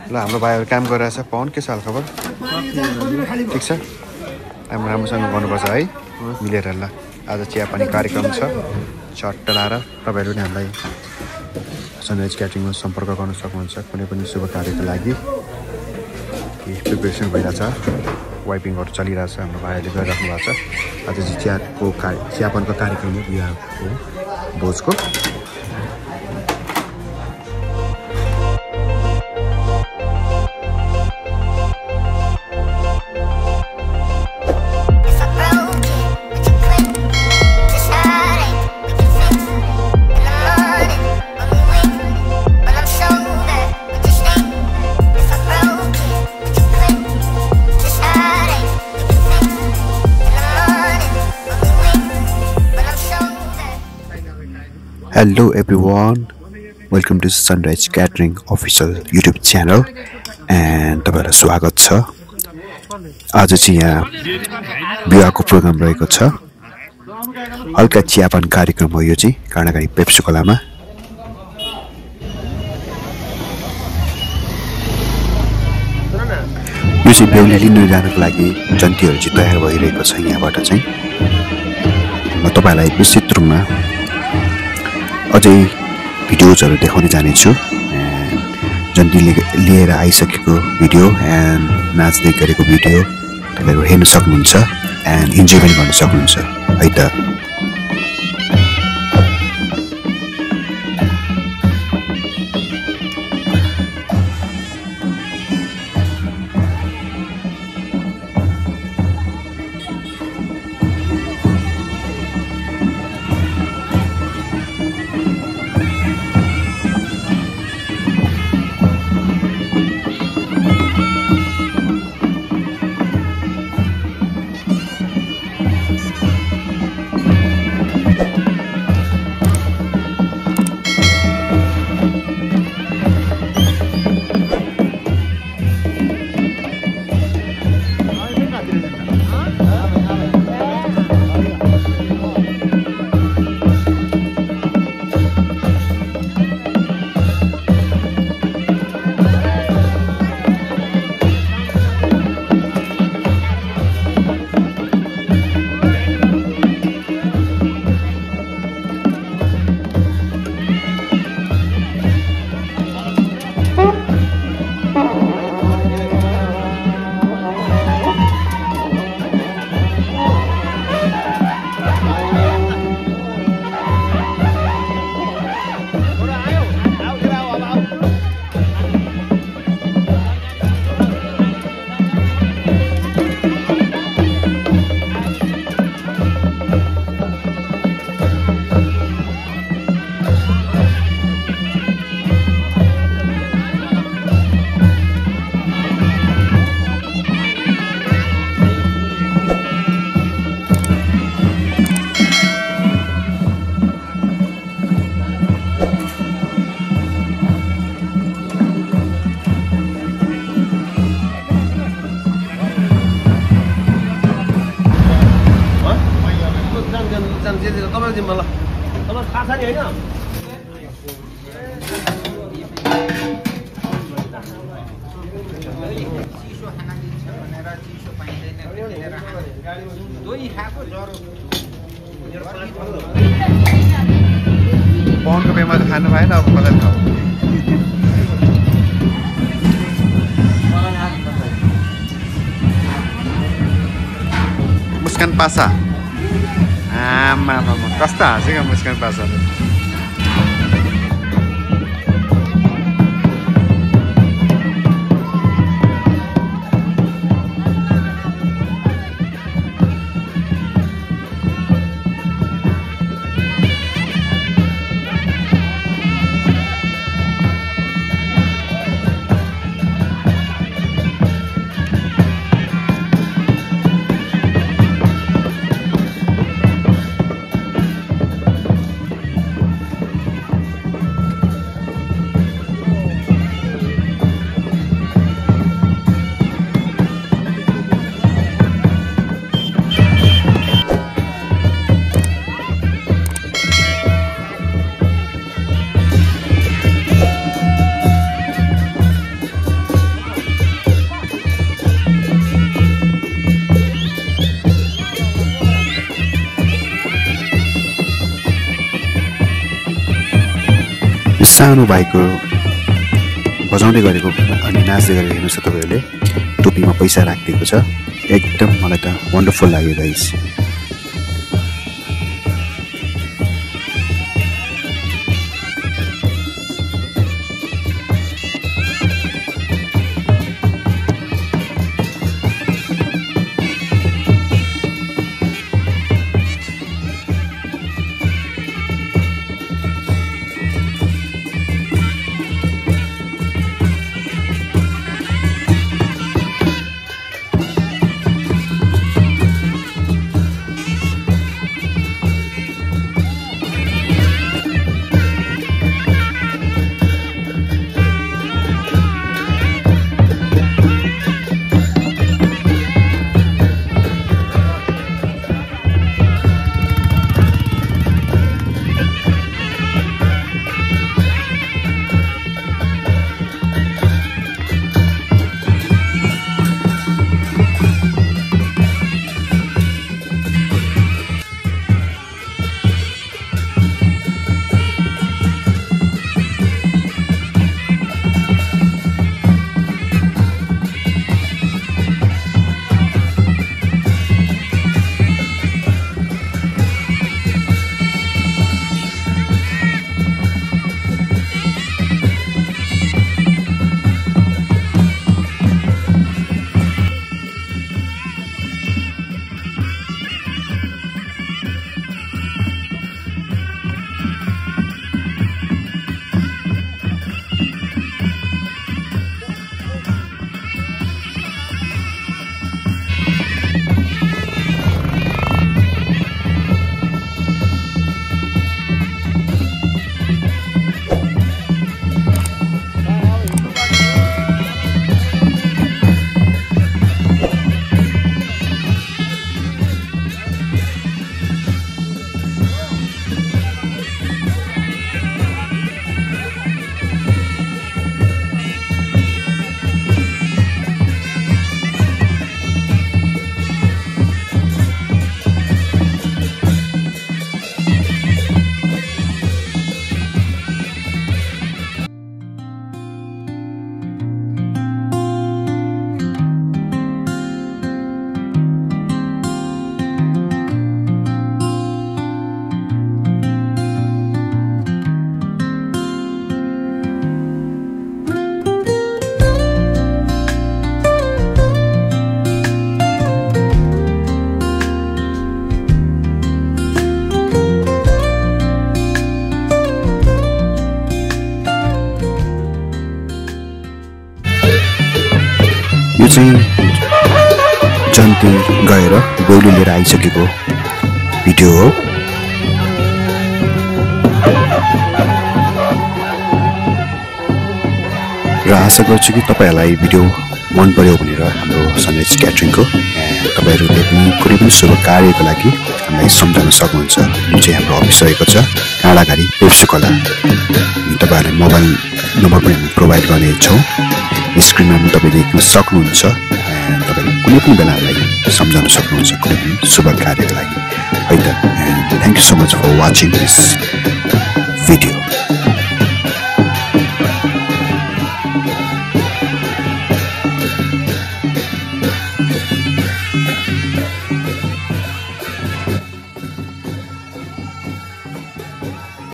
ल हाम्रो भाइहरु काम गरिरहेछ पवन के छ हाल खबर ठीक छ हामी राम्रोसँग गर्नुपर्छ है मिलेर ल आज चिया पानी कार्यक्रम छ चट्ट लाएर तपाईहरु नि हामीलाई सनराइज क्याटरिङमा सम्पर्क गर्न सक्नुहुन्छ कुनै पनि शुभ कार्यको लागि प्रिपरेसन भइरहेछ वाइपिङहरु चलिरहेछ हाम्रो भाइहरुले गरिराख्नु भएको छ आज चाहिँ चियापानको कार्यक्रम हो बिहाको भोजको Hello everyone, welcome to Sunrise Catering official YouTube channel and तपाईहरुलाई स्वागत छ। आज चाहिँ यहाँ बिहाको प्रोग्राम रहेको छ। हल्का चियापान कार्यक्रम हो यो चाहिँ कर्णागाडी पेप्सी खोलामा। यो चाहिँ बेहुली लिन जानको लागि जन्तीहरु चाहिँ तयार भइरहेको छ यहाँबाट चाहिँ। म तपाईहरुलाई विस्तृत रूपमा अझै भिडियोजहरु देखाउन जानेछु जन्ती लिएर आइसकेको भिडियो एन्ड नाच्दै गरेको भिडियो तपाईहरु हेर्न सक्नुहुन्छ एन्ड इन्जोय पनि गर्न सक्नुहुन्छ है त। पवनको बेमा त खानु भएन अब मलाई खाऊ मुस्कान पासा आमा कस्तो हाँसेको मुस्कान पासाले सानो भाइको बजाउँदै गरेको अनि नाच्दै गरेको हेर्नुहोस् त तपाईँहरूले टोपीमा पैसा राखिदिएको छ एकदम मलाई त वन्डरफुल लाग्यो गाइस यो चाहिँ जन्ती गएर बेहुली लिएर आइसकेको भिडियो हो र आशा गर्छु कि तपाईहरुलाई भिडियो मन पर्यो भनेर हाम्रो सनराइज क्याटरिङको तपाईहरुले पनि कुनै पनि शुभ कार्यको लागि हामीलाई सम्झाउन सक्नुहुन्छ जुन चाहिँ हाम्रो अफिस रहेको छ काँडाघारी पेप्सी खोला तपाईहरुलाई मोबाइल नम्बर पनि हामी प्रोभाइड गर्नेछौँ स्क्रिनमा पनि तपाईले देख्न सक्नुहुन्छ तपाईले कुनै पनि बेला हामीलाई सम्झाउन सक्नुहुन्छ कुनै पनि शुभ कार्यको लागि है त thank you so much for watching this video